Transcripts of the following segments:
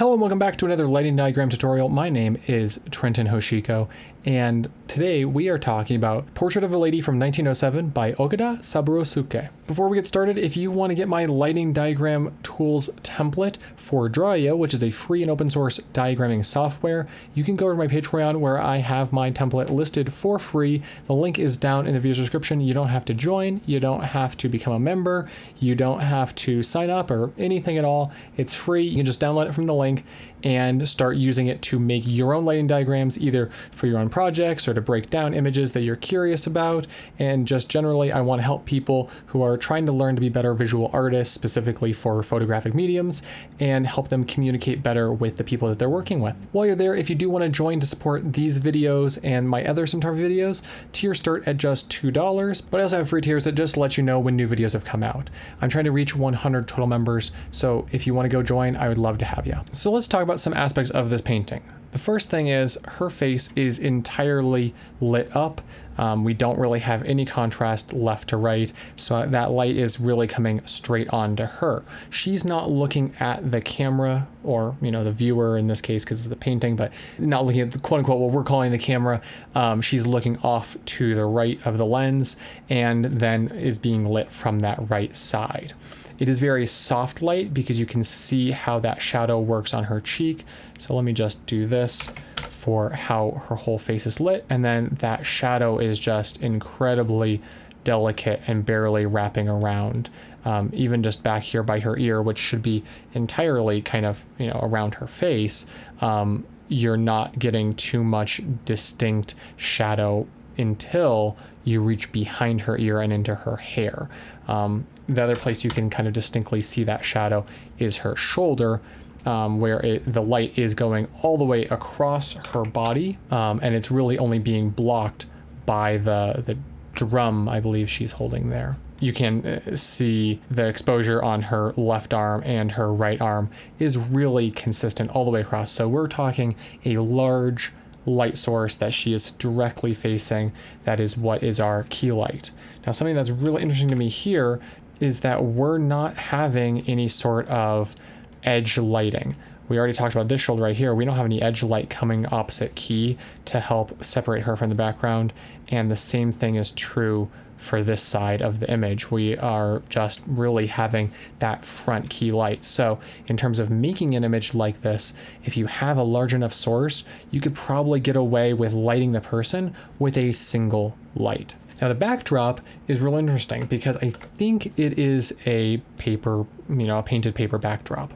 Hello and welcome back to another lighting diagram tutorial. My name is Trenton Hoshiko, and today we are talking about Portrait of a Lady from 1907 by Okada Saburosuke. Before we get started, if you want to get my lighting diagram tools template for Draw.io, which is a free and open source diagramming software, you can go to my Patreon where I have my template listed for free. The link is down in the video description. You don't have to join, you don't have to become a member, you don't have to sign up or anything at all. It's free. You can just download it from the link and start using it to make your own lighting diagrams, either for your own projects or to break down images that you're curious about. And just generally, I want to help people who are trying to learn to be better visual artists, specifically for photographic mediums, and help them communicate better with the people that they're working with. While you're there, if you do want to join to support these videos and my other cinematography videos, tiers start at just $2, but I also have free tiers that just let you know when new videos have come out. I'm trying to reach 100 total members, so if you want to go join, I would love to have you. So let's talk about some aspects of this painting. The first thing is her face is entirely lit up. We don't really have any contrast left to right, so that light is really coming straight onto her. She's not looking at the camera, or the viewer in this case because it's the painting, but not looking at the quote unquote what we're calling the camera. She's looking off to the right of the lens and then is being lit from that right side. It is very soft light because you can see how that shadow works on her cheek. So let me just do this for how her whole face is lit. And then that shadow is just incredibly delicate and barely wrapping around. Even just back here by her ear, which should be entirely kind of, around her face, you're not getting too much distinct shadow until you reach behind her ear and into her hair. The other place you can kind of distinctly see that shadow is her shoulder, where the light is going all the way across her body, and it's really only being blocked by the drum I believe she's holding there. You can see the exposure on her left arm and her right arm is really consistent all the way across. So we're talking a large light source that she is directly facing. That is what is our key light. Now, something that's really interesting to me here is that we're not having any sort of edge lighting. We already talked about this shoulder right here. We don't have any edge light coming opposite key to help separate her from the background. And the same thing is true for this side of the image. We are just really having that front key light. So in terms of making an image like this, if you have a large enough source, you could probably get away with lighting the person with a single light. Now the backdrop is real interesting because I think it is a paper, a painted paper backdrop.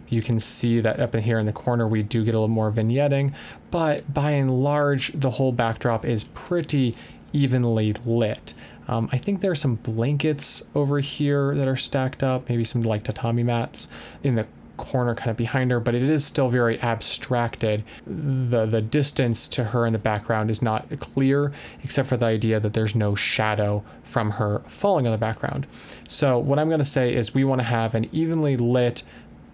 You can see that up in here in the corner, we do get a little more vignetting, but by and large, the whole backdrop is pretty evenly lit. I think there are some blankets over here that are stacked up, maybe some like tatami mats in the corner kind of behind her, but it is still very abstracted. The distance to her in the background is not clear, except for the idea that there's no shadow from her falling on the background. So what I'm going to say is we want to have an evenly lit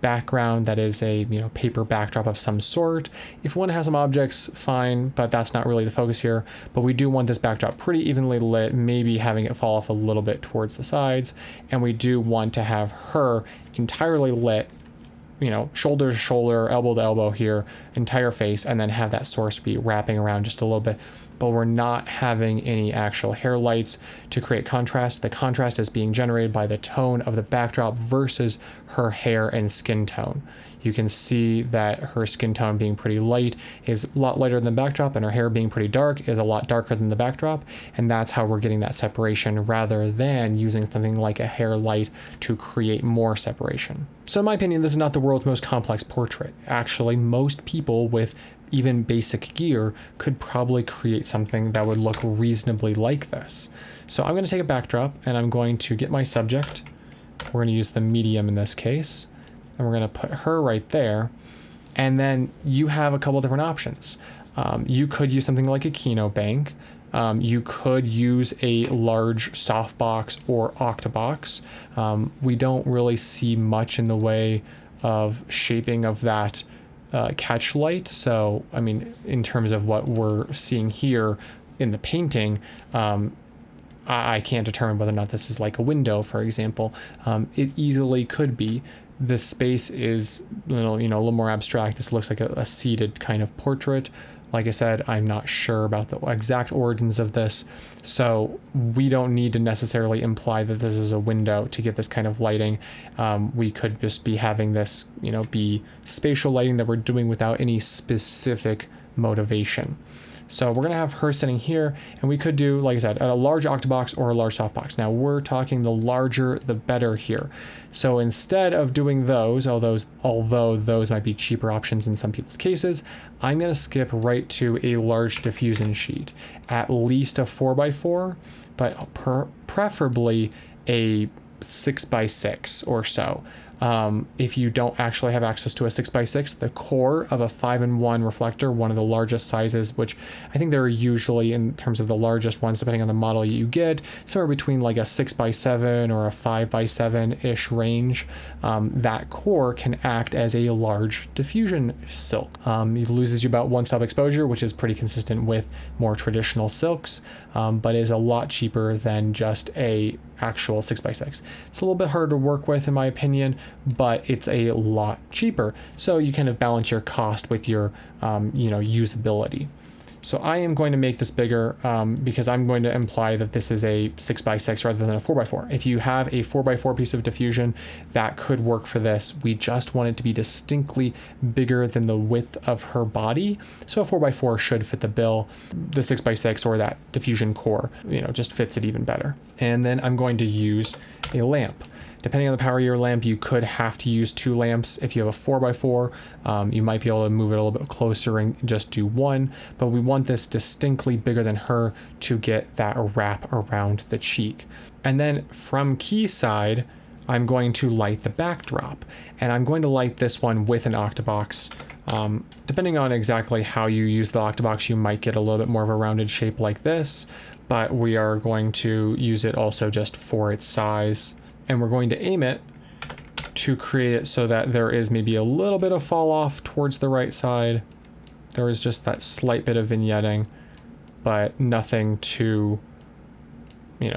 background that is a paper backdrop of some sort. If we want to have some objects, fine, but that's not really the focus here. But we do want this backdrop pretty evenly lit, maybe having it fall off a little bit towards the sides, and we do want to have her entirely lit, shoulder to shoulder, elbow to elbow here, entire face, and then have that source be wrapping around just a little bit. But we're not having any actual hair lights to create contrast. The contrast is being generated by the tone of the backdrop versus her hair and skin tone. You can see that her skin tone being pretty light is a lot lighter than the backdrop, and her hair being pretty dark is a lot darker than the backdrop. And that's how we're getting that separation rather than using something like a hair light to create more separation. So in my opinion, this is not the world's most complex portrait. Actually, most people with even basic gear could probably create something that would look reasonably like this. So I'm going to take a backdrop and I'm going to get my subject. We're going to use the medium in this case, and we're going to put her right there. And then you have a couple different options. You could use something like a Kino bank. You could use a large softbox or octabox. We don't really see much in the way of shaping of that catch light. So, in terms of what we're seeing here in the painting, I can't determine whether or not this is like a window, for example. It easily could be. This space is a little more abstract. This looks like a seated kind of portrait. Like I said, I'm not sure about the exact origins of this, so we don't need to necessarily imply that this is a window to get this kind of lighting. We could just be having this, be spatial lighting that we're doing without any specific motivation. So we're gonna have her sitting here, and we could do, like I said, a large octabox or a large softbox. Now we're talking the larger, the better here. So instead of doing those, although those might be cheaper options in some people's cases, I'm gonna skip right to a large diffusion sheet, at least a 4x4, but preferably a 6x6 or so. If you don't actually have access to a 6x6, the core of a 5-in-1 reflector, one of the largest sizes, which I think they're usually, in terms of the largest ones, depending on the model you get, somewhere between like a 6x7 or a 5x7-ish range. That core can act as a large diffusion silk. It loses you about 1 stop exposure, which is pretty consistent with more traditional silks, but is a lot cheaper than just a actual 6x6. It's a little bit harder to work with, in my opinion, but it's a lot cheaper. So you kind of balance your cost with your, usability. So I am going to make this bigger because I'm going to imply that this is a 6x6 rather than a 4x4. If you have a 4x4 piece of diffusion, that could work for this. We just want it to be distinctly bigger than the width of her body. So a 4x4 should fit the bill. The 6x6 or that diffusion core, just fits it even better. And then I'm going to use a lamp. Depending on the power of your lamp, you could have to use 2 lamps. If you have a 4x4, you might be able to move it a little bit closer and just do 1, but we want this distinctly bigger than her to get that wrap around the cheek. And then from key side, I'm going to light the backdrop, and I'm going to light this one with an octabox. Depending on exactly how you use the octabox, you might get a little bit more of a rounded shape like this, but we are going to use it also just for its size. And we're going to aim it to create it so that there is maybe a little bit of fall off towards the right side. There is just that slight bit of vignetting, but nothing too,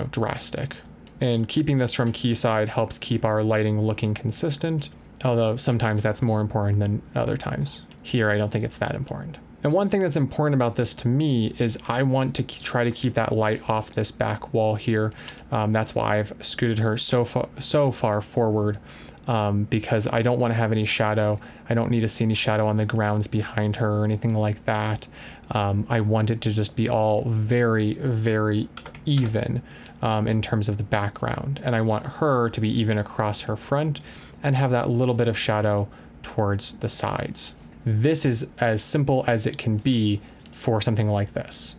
drastic. And keeping this from key side helps keep our lighting looking consistent, although sometimes that's more important than other times. Here, I don't think it's that important. And one thing that's important about this to me is I want to try to keep that light off this back wall here. That's why I've scooted her so far forward, because I don't want to have any shadow. I don't need to see any shadow on the grounds behind her or anything like that. I want it to just be all very, very even in terms of the background. And I want her to be even across her front and have that little bit of shadow towards the sides. This is as simple as it can be for something like this.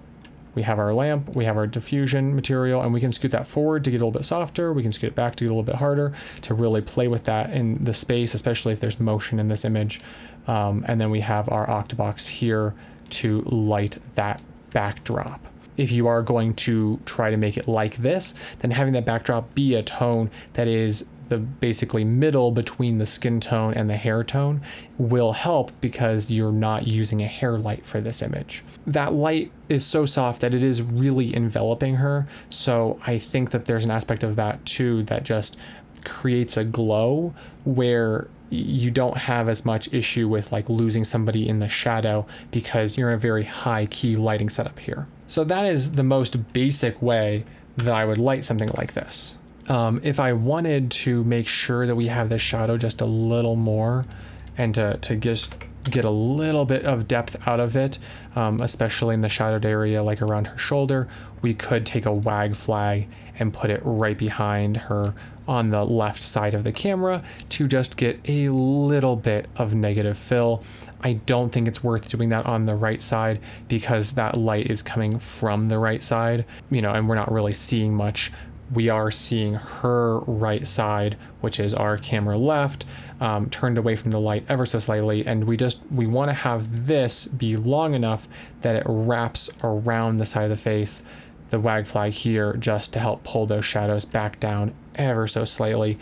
We have our lamp, we have our diffusion material, and we can scoot that forward to get a little bit softer. We can scoot it back to get a little bit harder to really play with that in the space, especially if there's motion in this image. And then we have our octabox here to light that backdrop. If you are going to try to make it like this, then having that backdrop be a tone that is the basically middle between the skin tone and the hair tone will help, because you're not using a hair light for this image. That light is so soft that it is really enveloping her. So I think that there's an aspect of that too that just creates a glow where you don't have as much issue with like losing somebody in the shadow because you're in a very high key lighting setup here. So that is the most basic way that I would light something like this. If I wanted to make sure that we have the shadow just a little more and to just get a little bit of depth out of it, especially in the shadowed area like around her shoulder, we could take a wag flag and put it right behind her on the left side of the camera to just get a little bit of negative fill. I don't think it's worth doing that on the right side because that light is coming from the right side, and we're not really seeing much. We are seeing her right side, which is our camera left, turned away from the light ever so slightly. And we want to have this be long enough that it wraps around the side of the face, the wag flag here, just to help pull those shadows back down ever so slightly.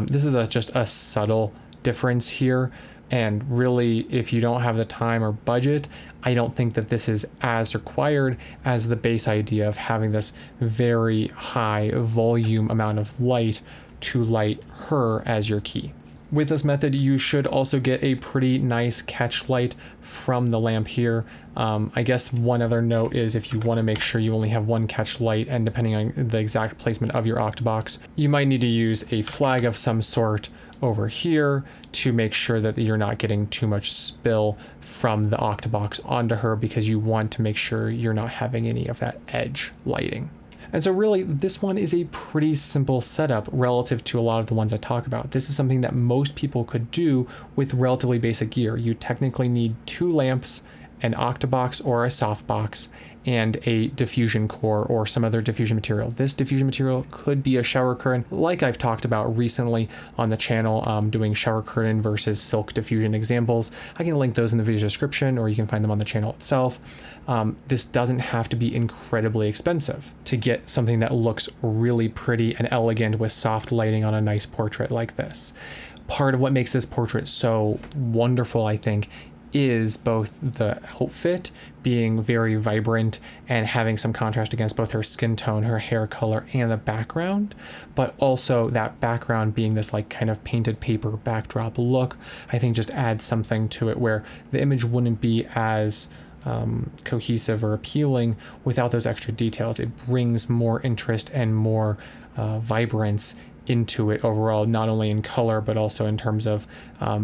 This is just a subtle difference here. And really, if you don't have the time or budget, I don't think that this is as required as the base idea of having this very high volume amount of light to light her as your key. With this method, you should also get a pretty nice catch light from the lamp here. I guess one other note is if you want to make sure you only have one catch light, and depending on the exact placement of your octabox, you might need to use a flag of some sort over here to make sure that you're not getting too much spill from the octabox onto her, because you want to make sure you're not having any of that edge lighting. And so really, this one is a pretty simple setup relative to a lot of the ones I talk about. This is something that most people could do with relatively basic gear. You technically need 2 lamps, an octabox or a softbox, and a diffusion core or some other diffusion material. This diffusion material could be a shower curtain, like I've talked about recently on the channel, doing shower curtain versus silk diffusion examples. I can link those in the video description, or you can find them on the channel itself. This doesn't have to be incredibly expensive to get something that looks really pretty and elegant with soft lighting on a nice portrait like this. Part of what makes this portrait so wonderful, I think, is both the outfit being very vibrant and having some contrast against both her skin tone, her hair color, and the background, but also that background being this like kind of painted paper backdrop look, I think just adds something to it where the image wouldn't be as cohesive or appealing without those extra details. It brings more interest and more vibrance into it overall, not only in color, but also in terms of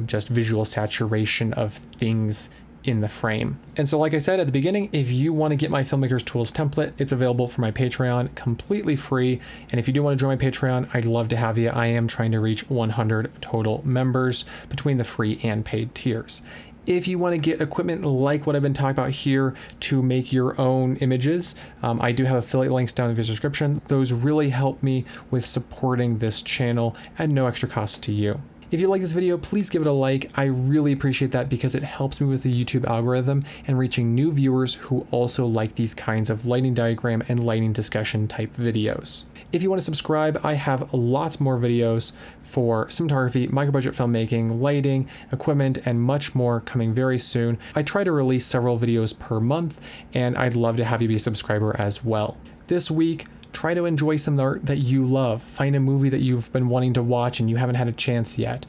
just visual saturation of things in the frame. And so like I said at the beginning, if you want to get my Filmmaker's Tools template, it's available for my Patreon, completely free. And if you do want to join my Patreon, I'd love to have you. I am trying to reach 100 total members between the free and paid tiers. If you want to get equipment like what I've been talking about here to make your own images, I do have affiliate links down in the video description. Those really help me with supporting this channel at no extra cost to you. If you like this video, please give it a like. I really appreciate that because it helps me with the YouTube algorithm and reaching new viewers who also like these kinds of lighting diagram and lighting discussion type videos. If you want to subscribe, I have lots more videos for cinematography, micro-budget filmmaking, lighting, equipment, and much more coming very soon. I try to release several videos per month, and I'd love to have you be a subscriber as well. This week, try to enjoy some art that you love. Find a movie that you've been wanting to watch and you haven't had a chance yet.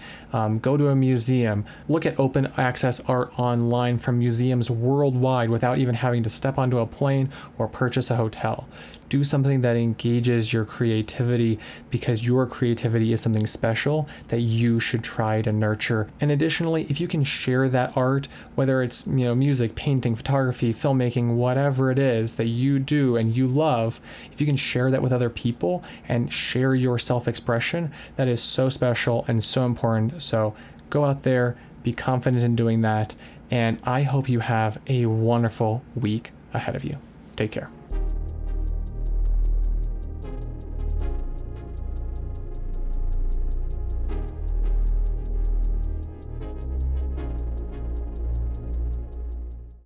Go to a museum. Look at open access art online from museums worldwide without even having to step onto a plane or purchase a hotel. Do something that engages your creativity, because your creativity is something special that you should try to nurture. And additionally, if you can share that art, whether it's music, painting, photography, filmmaking, whatever it is that you do and you love, if you can share that with other people and share your self-expression, that is so special and so important. So go out there, be confident in doing that, and I hope you have a wonderful week ahead of you. Take care.